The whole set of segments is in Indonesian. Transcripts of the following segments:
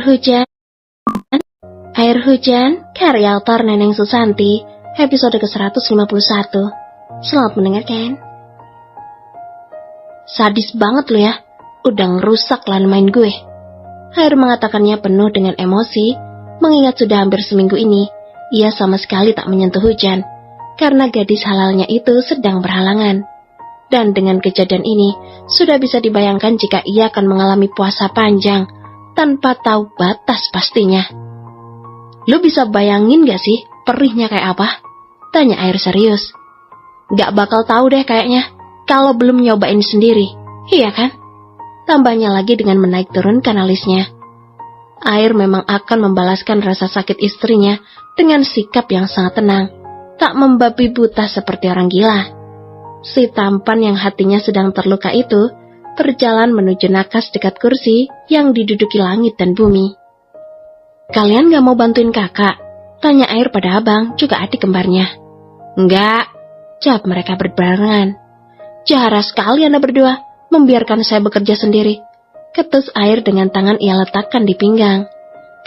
Hujan. Air Hujan, karya autor Neneng Susanti, episode ke-151. Selamat mendengarkan. Sadis banget lo ya, udah ngerusak lahan main gue. Air mengatakannya penuh dengan emosi, mengingat sudah hampir seminggu ini, ia sama sekali tak menyentuh Hujan, karena gadis halalnya itu sedang berhalangan. Dan dengan kejadian ini, sudah bisa dibayangkan jika ia akan mengalami puasa panjang, tanpa tahu batas pastinya. Lu bisa bayangin gak sih perihnya kayak apa? Tanya Air serius. Gak bakal tahu deh kayaknya, kalau belum nyobain sendiri, iya kan? Tambahnya lagi dengan menaik turunkan alisnya. Air memang akan membalaskan rasa sakit istrinya dengan sikap yang sangat tenang, tak membabi buta seperti orang gila. Si tampan yang hatinya sedang terluka itu berjalan menuju nakas dekat kursi yang diduduki langit dan bumi. Kalian gak mau bantuin kakak? Tanya Air pada abang, juga adik kembarnya. Enggak, jawab mereka berbarengan. Jahat sekali Anda berdua, membiarkan saya bekerja sendiri. Ketus Air dengan tangan ia letakkan di pinggang.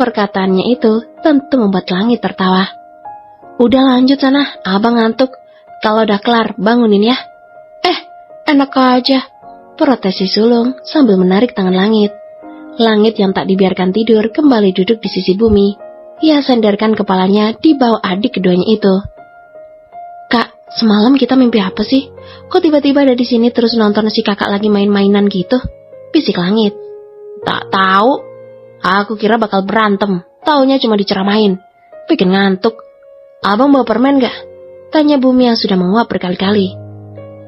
Perkataannya itu tentu membuat langit tertawa. Udah lanjut sana, abang ngantuk. Kalau udah kelar, bangunin ya. Enak aja, protes si sulung sambil menarik tangan langit. Langit yang tak dibiarkan tidur kembali duduk di sisi bumi. Ia sandarkan kepalanya di bawah adik keduanya itu. Kak, semalam kita mimpi apa sih? Kok tiba-tiba ada di sini terus nonton si kakak lagi main-mainan gitu? Bisik langit. Tak tahu. Aku kira bakal berantem. Taunya cuma diceramain. Bikin ngantuk. Abang bawa permen gak? Tanya bumi yang sudah menguap berkali-kali.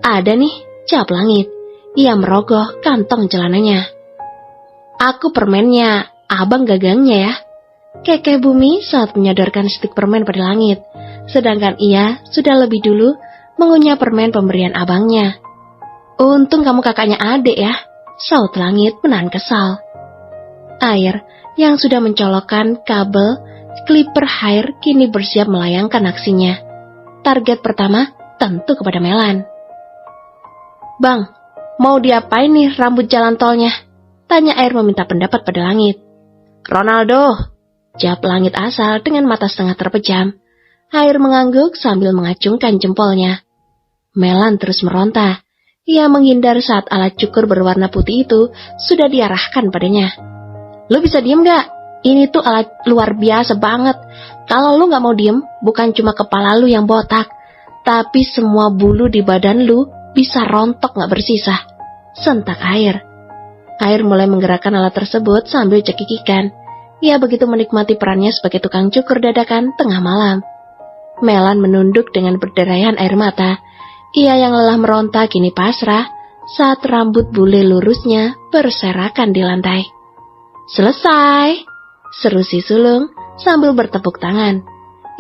Ada nih, jawab langit. Ia merogoh kantong celananya. Aku permennya, abang gagangnya ya. Kekeh bumi saat menyodorkan stik permen pada langit, sedangkan ia sudah lebih dulu mengunyah permen pemberian abangnya. Untung kamu kakaknya adik ya, saut langit menahan kesal. Air yang sudah mencolokkan kabel clipper hair kini bersiap melayangkan aksinya. Target pertama tentu kepada Melan. Bang, mau diapain nih rambut jalan tolnya? Tanya Air meminta pendapat pada langit. Ronaldo, jawab langit asal dengan mata setengah terpejam. Air mengangguk sambil mengacungkan jempolnya. Melan terus meronta. Ia menghindar saat alat cukur berwarna putih itu sudah diarahkan padanya. Lu bisa diem gak? Ini tuh alat luar biasa banget. Kalau lu gak mau diem, bukan cuma kepala lu yang botak, tapi semua bulu di badan lu bisa rontok gak bersisa. Sentak Air. Air mulai menggerakkan alat tersebut sambil cekikikan. Ia begitu menikmati perannya sebagai tukang cukur dadakan tengah malam. Melan menunduk dengan berderayan air mata. Ia yang lelah meronta kini pasrah saat rambut bule lurusnya berserakan di lantai. Selesai, seru si sulung sambil bertepuk tangan.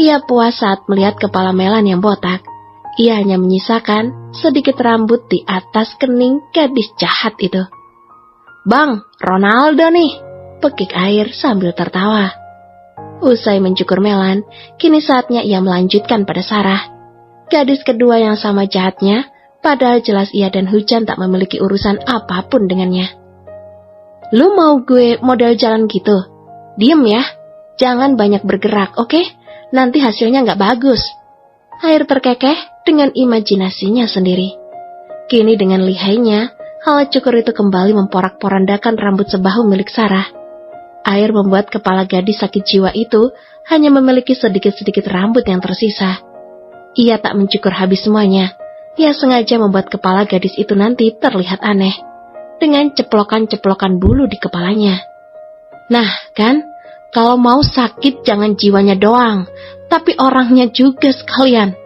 Ia puas saat melihat kepala Melan yang botak. Ia hanya menyisakan sedikit rambut di atas kening gadis jahat itu. Bang, Ronaldo nih, pekik Air sambil tertawa. Usai mencukur Melan, kini saatnya ia melanjutkan pada Sarah. Gadis kedua yang sama jahatnya, padahal jelas ia dan Hujan tak memiliki urusan apapun dengannya. Lu mau gue model jalan gitu? Diem ya, jangan banyak bergerak, oke? Nanti hasilnya gak bagus. Air terkekeh dengan imajinasinya sendiri. Kini dengan lihainya, alat cukur itu kembali memporak-porandakan rambut sebahu milik Sarah. Air membuat kepala gadis sakit jiwa itu hanya memiliki sedikit-sedikit rambut yang tersisa. Ia tak mencukur habis semuanya. Ia sengaja membuat kepala gadis itu nanti terlihat aneh, dengan ceplokan-ceplokan bulu di kepalanya. Nah kan, kalau mau sakit jangan jiwanya doang, tapi orangnya juga sekalian.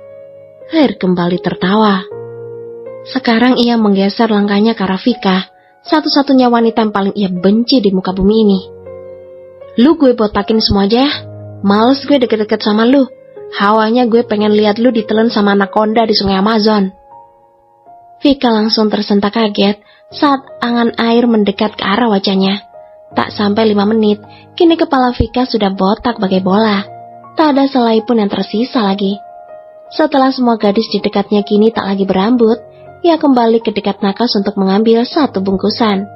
Air kembali tertawa. Sekarang ia menggeser langkahnya ke Rafika, satu-satunya wanita yang paling ia benci di muka bumi ini. Lu gue botakin semua aja ya. Males gue deket-deket sama lu. Hawanya gue pengen lihat lu ditelan sama anaconda di sungai Amazon. Vika langsung tersentak kaget saat angan air mendekat ke arah wajahnya. Tak sampai 5 menit, kini kepala Vika sudah botak bagai bola. Tak ada selai pun yang tersisa lagi. Setelah semua gadis di dekatnya kini tak lagi berambut, ia kembali ke dekat nakas untuk mengambil satu bungkusan.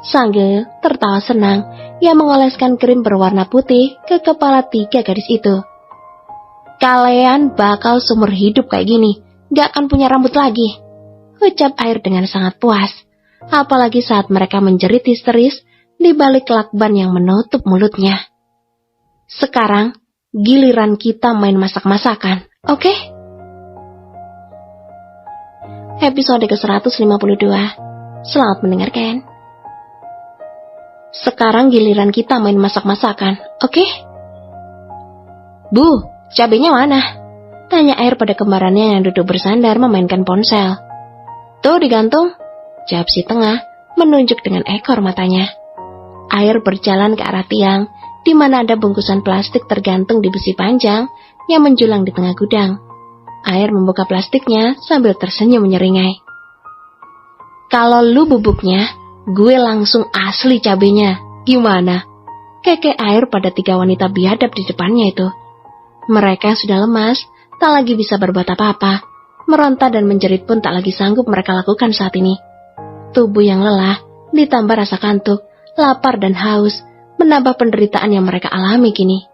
Sambil tertawa senang, ia mengoleskan krim berwarna putih ke kepala 3 gadis itu. Kalian bakal seumur hidup kayak gini, gak akan punya rambut lagi, ucap Air dengan sangat puas. Apalagi saat mereka menjerit histeris di balik lakban yang menutup mulutnya. Sekarang, giliran kita main masak-masakan, oke? Episode ke-152. Selamat mendengarkan. Sekarang giliran kita main masak-masakan, oke? Bu, cabenya mana? Tanya Air pada kembarannya yang duduk bersandar memainkan ponsel. Tuh digantung, jawab si tengah, menunjuk dengan ekor matanya. Air berjalan ke arah tiang, di mana ada bungkusan plastik tergantung di besi panjang yang menjulang di tengah gudang. Air membuka plastiknya sambil tersenyum menyeringai. Kalau lu bubuknya, gue langsung asli cabenya. Gimana? Keke Air pada 3 wanita biadab di depannya itu. Mereka sudah lemas, tak lagi bisa berbuat apa-apa. Meronta dan menjerit pun tak lagi sanggup mereka lakukan saat ini. Tubuh yang lelah, ditambah rasa kantuk, lapar dan haus, menambah penderitaan yang mereka alami kini.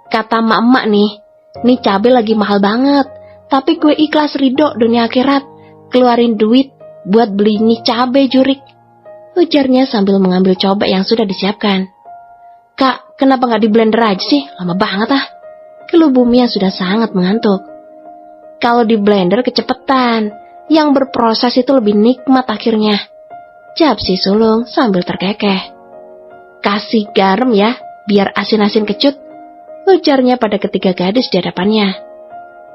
Kata mak-mak nih cabai lagi mahal banget, tapi gue ikhlas ridho dunia akhirat, keluarin duit buat beli nih cabai jurik, ujarnya sambil mengambil cobek yang sudah disiapkan. Kak, kenapa gak di blender aja sih? Lama banget ah. Keluh bumi yang sudah sangat mengantuk. Kalau di blender kecepetan, yang berproses itu lebih nikmat akhirnya, jawab si sulung sambil terkekeh. Kasih garam ya, biar asin-asin kecut, ujarnya pada ketiga gadis di hadapannya.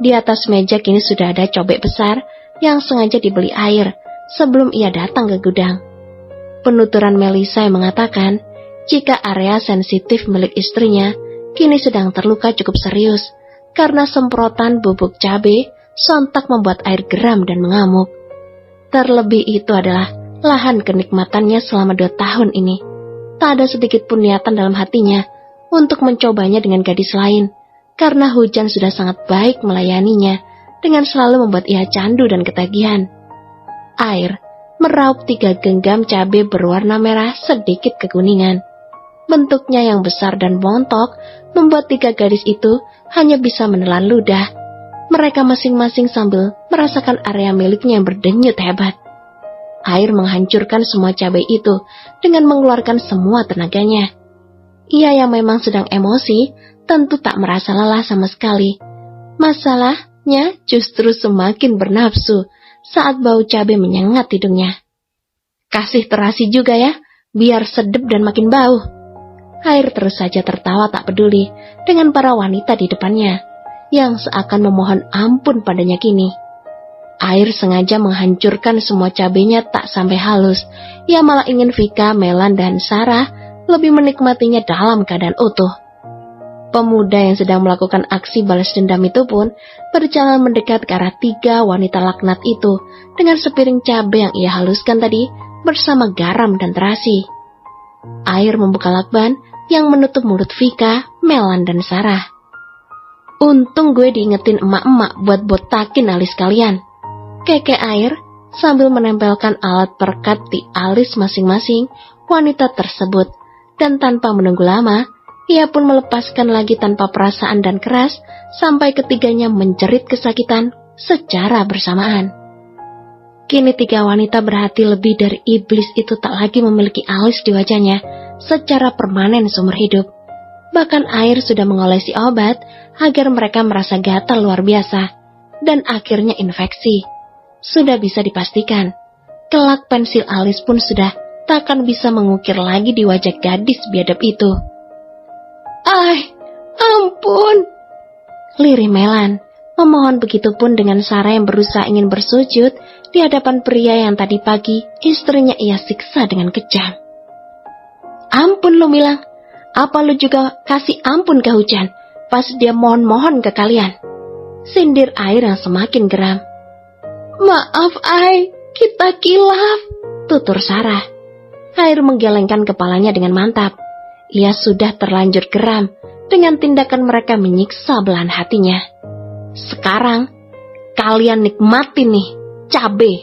Di atas meja kini sudah ada cobek besar yang sengaja dibeli Air sebelum ia datang ke gudang. Penuturan Melisa yang mengatakan jika area sensitif milik istrinya kini sedang terluka cukup serius karena semprotan bubuk cabai sontak membuat Air geram dan mengamuk. Terlebih itu adalah lahan kenikmatannya selama 2 tahun ini. Tak ada sedikit pun niatan dalam hatinya untuk mencobanya dengan gadis lain, karena hujan sudah sangat baik melayaninya dengan selalu membuat ia candu dan ketagihan. Air meraup 3 genggam cabai berwarna merah sedikit kekuningan. Bentuknya yang besar dan montok membuat 3 gadis itu hanya bisa menelan ludah. Mereka masing-masing sambil merasakan area miliknya yang berdenyut hebat. Air menghancurkan semua cabai itu dengan mengeluarkan semua tenaganya. Ia yang memang sedang emosi tentu tak merasa lelah sama sekali. Masalahnya justru semakin bernafsu saat bau cabai menyengat hidungnya. Kasih terasi juga ya, biar sedep dan makin bau. Air terus saja tertawa tak peduli dengan para wanita di depannya, yang seakan memohon ampun padanya kini. Air sengaja menghancurkan semua cabenya tak sampai halus. Ia malah ingin Vika, Melan, dan Sarah lebih menikmatinya dalam keadaan utuh. Pemuda yang sedang melakukan aksi balas dendam itu pun berjalan mendekat ke arah 3 wanita laknat itu dengan sepiring cabai yang ia haluskan tadi bersama garam dan terasi. Air membuka lakban yang menutup mulut Vika, Melan, dan Sarah. Untung gue diingetin emak-emak buat botakin alis kalian, keke Air sambil menempelkan alat perekat di alis masing-masing wanita tersebut, dan tanpa menunggu lama, ia pun melepaskan lagi tanpa perasaan dan keras sampai ketiganya menjerit kesakitan secara bersamaan. Kini 3 wanita berhati lebih dari iblis itu tak lagi memiliki alis di wajahnya secara permanen seumur hidup. Bahkan Air sudah mengolesi obat agar mereka merasa gatal luar biasa dan akhirnya infeksi. Sudah bisa dipastikan, kelak pensil alis pun sudah tak akan bisa mengukir lagi di wajah gadis biadab itu. Ampun! Lirih Melan, memohon begitupun dengan Sarah yang berusaha ingin bersujud di hadapan pria yang tadi pagi istrinya ia siksa dengan kejam. Ampun lu bilang, apa lu juga kasih ampun ke hujan pas dia mohon-mohon ke kalian? Sindir Air yang semakin geram. Maaf Ai, kita kilaf, tutur Sarah. Air menggelengkan kepalanya dengan mantap. Ia sudah terlanjur geram dengan tindakan mereka menyiksa belahan hatinya. Sekarang, kalian nikmatin nih cabai.